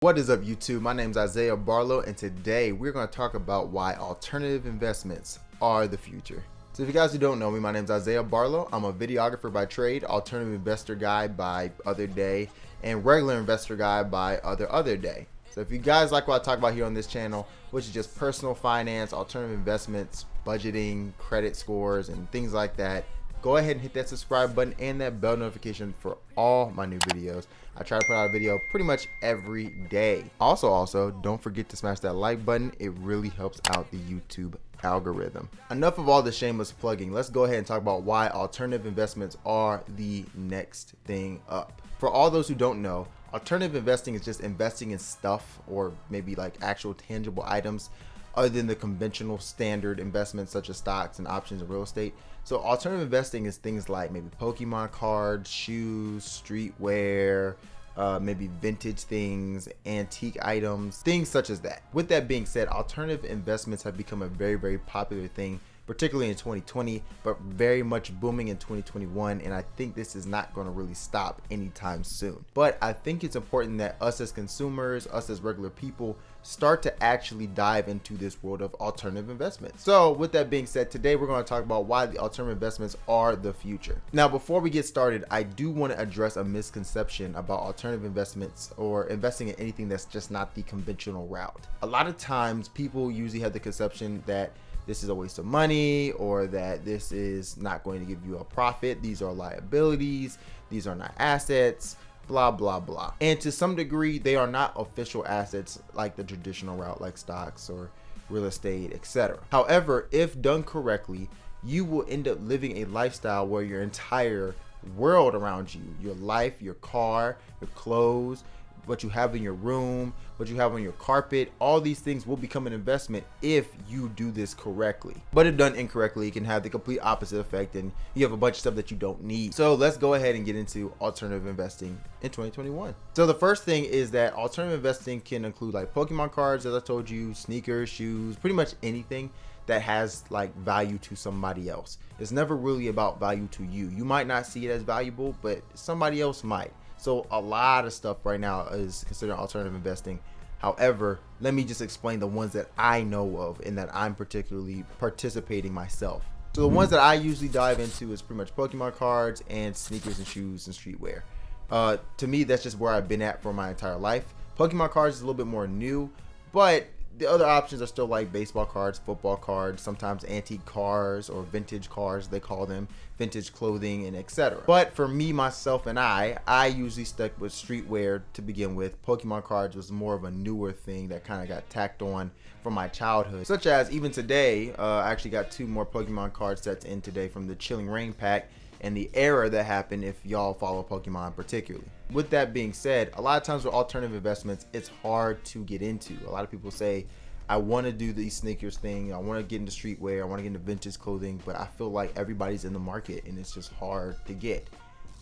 What is up, YouTube? My name is Isaiah Barlow, and today we're going to talk about why alternative investments are the future. So if you guys who don't know me, my name is Isaiah Barlow. I'm a videographer by trade, alternative investor guy by other day, and regular investor guy by other day. So if you guys like what I talk about here on this channel, which is just personal finance, alternative investments, budgeting, credit scores, and things like that, go ahead and hit that subscribe button and that bell notification for all my new videos. I try to put out a video pretty much every day. Also, don't forget to smash that like button. It really helps out the YouTube algorithm. Enough of all the shameless plugging. Let's go ahead and talk about why alternative investments are the next thing up. For all those who don't know, alternative investing is just investing in stuff or maybe like actual tangible items other than the conventional standard investments such as stocks and options and real estate. So alternative investing is things like maybe Pokemon cards, shoes, streetwear, maybe vintage things, antique items, things such as that. With that being said, alternative investments have become a very popular thing, particularly in 2020, but very much booming in 2021, and I think this is not going to really stop anytime soon. But I think it's important that us as consumers, us as regular people, start to actually dive into this world of alternative investments. So with that being said, today we're going to talk about why the alternative investments are the future. Now, before we get started, I do want to address a misconception about alternative investments or investing in anything that's just not the conventional route. A lot of times people usually have the conception that this is a waste of money, or that this is not going to give you a profit. These are liabilities. These are not assets, blah, blah, blah. And to some degree, they are not official assets like the traditional route, like stocks or real estate, etc. However, if done correctly, you will end up living a lifestyle where your entire world around you, your life, your car, your clothes, what you have in your room, what you have on your carpet, all these things will become an investment if you do this correctly. But if done incorrectly, it can have the complete opposite effect and you have a bunch of stuff that you don't need. So let's go ahead and get into alternative investing in 2021. So the first thing is that alternative investing can include like Pokemon cards, as I told you, sneakers, shoes, pretty much anything that has like value to somebody else. It's never really about value to you. You might not see it as valuable, but somebody else might. So a lot of stuff right now is considered alternative investing. However, let me just explain the ones that I know of and that I'm particularly participating myself. So the ones that I usually dive into is pretty much Pokemon cards and sneakers and shoes and streetwear. To me, that's just where I've been at for my entire life. Pokemon cards is a little bit more new, but the other options are still like baseball cards, football cards, sometimes antique cars or vintage cars, they call them, vintage clothing, and etc. But for me, myself, and I usually stuck with streetwear to begin with. Pokemon cards was more of a newer thing that kind of got tacked on from my childhood. Such as even today, I actually got 2 more Pokemon card sets in today from the Chilling Rain pack and the era that happened if y'all follow Pokemon particularly. With that being said, a lot of times with alternative investments, it's hard to get into. A lot of people say, I want to do the sneakers thing, I want to get into streetwear, I want to get into vintage clothing, but I feel like everybody's in the market and it's just hard to get.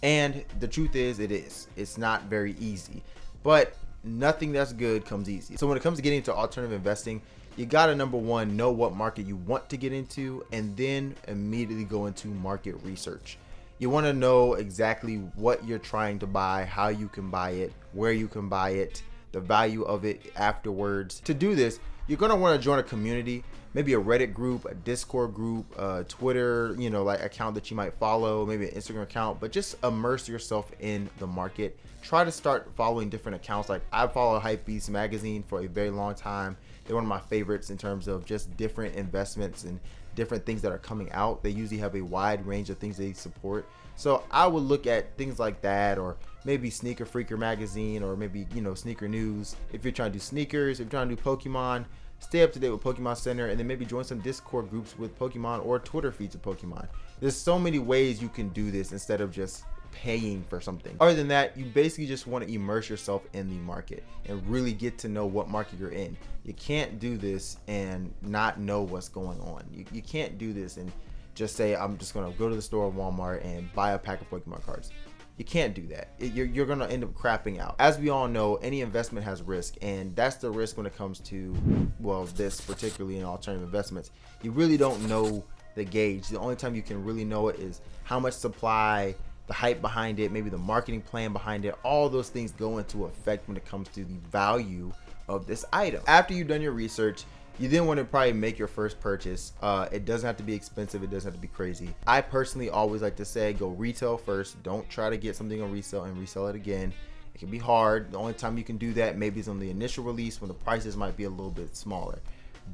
And the truth is, it's not very easy, but nothing that's good comes easy. So when it comes to getting into alternative investing, you gotta, number one, know what market you want to get into, and then immediately go into market research. You want to know exactly what you're trying to buy, how you can buy it, where you can buy it, the value of it afterwards. To do this, you're going to want to join a community, maybe a Reddit group, a Discord group, a Twitter, like account that you might follow, maybe an Instagram account, but just immerse yourself in the market. Try to start following different accounts. Like I follow Hypebeast magazine for a very long time. They're one of my favorites in terms of just different investments and different things that are coming out. They usually have a wide range of things they support. So I would look at things like that, or maybe Sneaker Freaker magazine, or maybe, Sneaker News. If you're trying to do sneakers, if you're trying to do Pokemon, stay up to date with Pokemon Center, and then maybe join some Discord groups with Pokemon or Twitter feeds of Pokemon. There's so many ways you can do this instead of just paying for something. Other than that, you basically just want to immerse yourself in the market and really get to know what market you're in. You can't do this and not know what's going on. You can't do this and just say, I'm just going to go to the store at Walmart and buy a pack of Pokemon cards. You can't do that. You're going to end up crapping out. As we all know, any investment has risk, and that's the risk when it comes to, well, this particularly in alternative investments. You really don't know the gauge. The only time you can really know it is how much supply, the hype behind it, maybe the marketing plan behind it. All those things go into effect when it comes to the value of this item. After you've done your research, you then want to probably make your first purchase. It doesn't have to be expensive. It doesn't have to be crazy. I personally always like to say go retail first. Don't try to get something on resale and resell it again. It can be hard. The only time you can do that maybe is on the initial release when the prices might be a little bit smaller,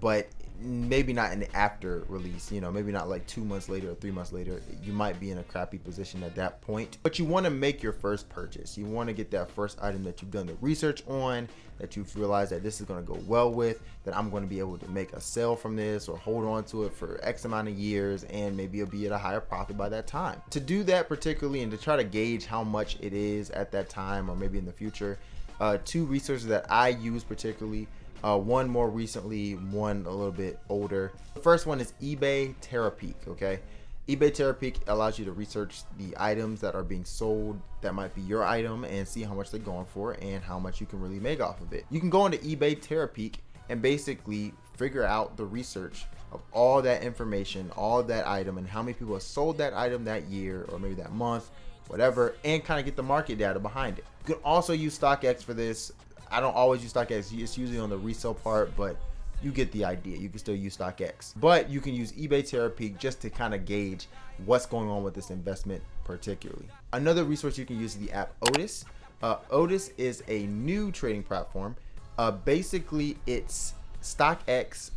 but maybe not in the after release, you know, maybe not like 2 months later or 3 months later. You might be in a crappy position at that point, but you want to make your first purchase. You want to get that first item that you've done the research on, that you've realized that this is going to go well with, that I'm going to be able to make a sale from this or hold on to it for X amount of years, and maybe it'll be at a higher profit by that time. To do that particularly and to try to gauge how much it is at that time or maybe in the future, 2 resources that I use particularly, one more recently, one a little bit older. The first one is eBay Terapeak. Okay, eBay Terapeak allows you to research the items that are being sold that might be your item and see how much they're going for and how much you can really make off of it. You can go into eBay Terapeak and basically figure out the research of all that information, all of that item, and how many people have sold that item that year or maybe that month, whatever, and kind of get the market data behind it. You can also use StockX for this. I don't always use StockX. It's usually on the resale part, but you get the idea. You can still use StockX, but you can use eBay Terapeak just to kind of gauge what's going on with this investment particularly. Another resource you can use is the app Otis. Otis is a new trading platform. Basically, it's StockX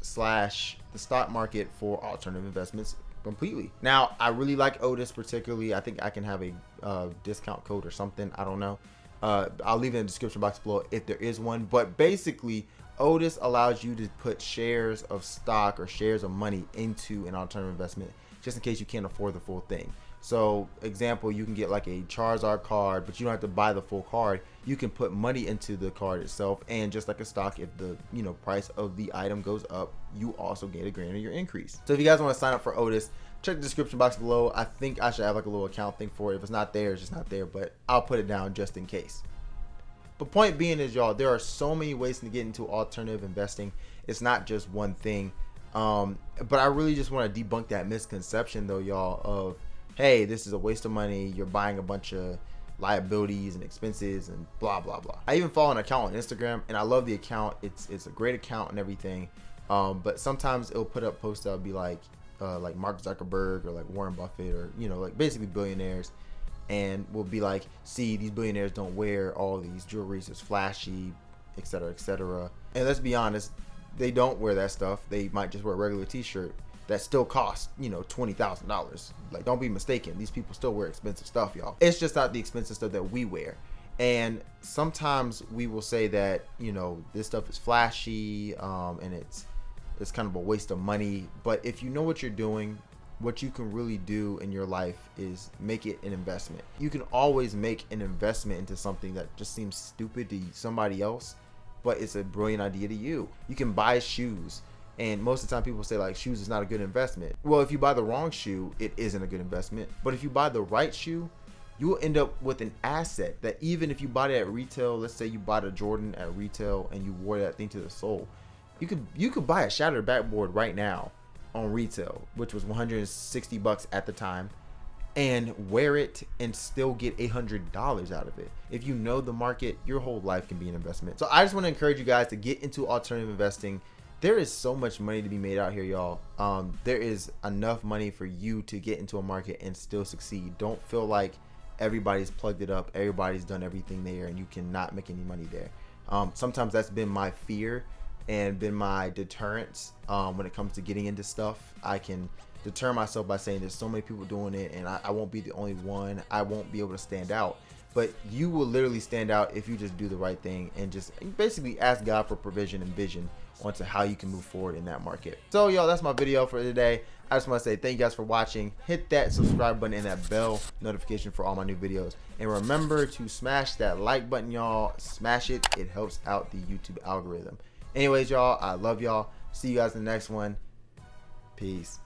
/ the stock market for alternative investments completely. Now, I really like Otis particularly. I think I can have a discount code or something. I don't know. I'll leave it in the description box below if there is one, but basically Otis allows you to put shares of stock or shares of money into an alternative investment just in case you can't afford the full thing. So example, you can get like a Charizard card, but you don't have to buy the full card. You can put money into the card itself, and just like a stock, if the price of the item goes up, you also get a greater your increase. So if you guys want to sign up for Otis, check the description box below. I think I should have like a little account thing for it. If it's not there, it's just not there, but I'll put it down just in case. But point being is, y'all, there are so many ways to get into alternative investing. It's not just one thing. But I really just want to debunk that misconception though, y'all, of, hey, this is a waste of money. You're buying a bunch of liabilities and expenses and blah, blah, blah. I even follow an account on Instagram and I love the account. It's a great account and everything. But sometimes it'll put up posts that'll be like Mark Zuckerberg or like Warren Buffett or, like basically billionaires, and will be like, see, these billionaires don't wear all these jewelries, it's flashy, etc., etc. And let's be honest, they don't wear that stuff. They might just wear a regular t-shirt that still costs, $20,000. Like, don't be mistaken, these people still wear expensive stuff, y'all. It's just not the expensive stuff that we wear. And sometimes we will say that, this stuff is flashy, and it's kind of a waste of money. But if you know what you're doing, what you can really do in your life is make it an investment. You can always make an investment into something that just seems stupid to somebody else, but it's a brilliant idea to you. You can buy shoes, and most of the time people say like shoes is not a good investment. Well, if you buy the wrong shoe, it isn't a good investment. But if you buy the right shoe, you will end up with an asset that even if you bought it at retail, let's say you bought a Jordan at retail and you wore that thing to the soul, you could buy a shattered backboard right now on retail, which was $160 at the time, and wear it and still get $800 out of it. If you know the market, your whole life can be an investment. So I just want to encourage you guys to get into alternative investing. There is so much money to be made out here, y'all. There is enough money for you to get into a market and still succeed. Don't feel like everybody's plugged it up, everybody's done everything there, and you cannot make any money there. Sometimes that's been my fear and been my deterrence when it comes to getting into stuff. I can deter myself by saying there's so many people doing it and I won't be the only one. I won't be able to stand out. But you will literally stand out if you just do the right thing and just basically ask God for provision and vision onto how you can move forward in that market. So y'all, that's my video for today. I just want to say thank you guys for watching. Hit that subscribe button and that bell notification for all my new videos. And remember to smash that like button, y'all. Smash it. It helps out the YouTube algorithm. Anyways, y'all, I love y'all. See you guys in the next one. Peace.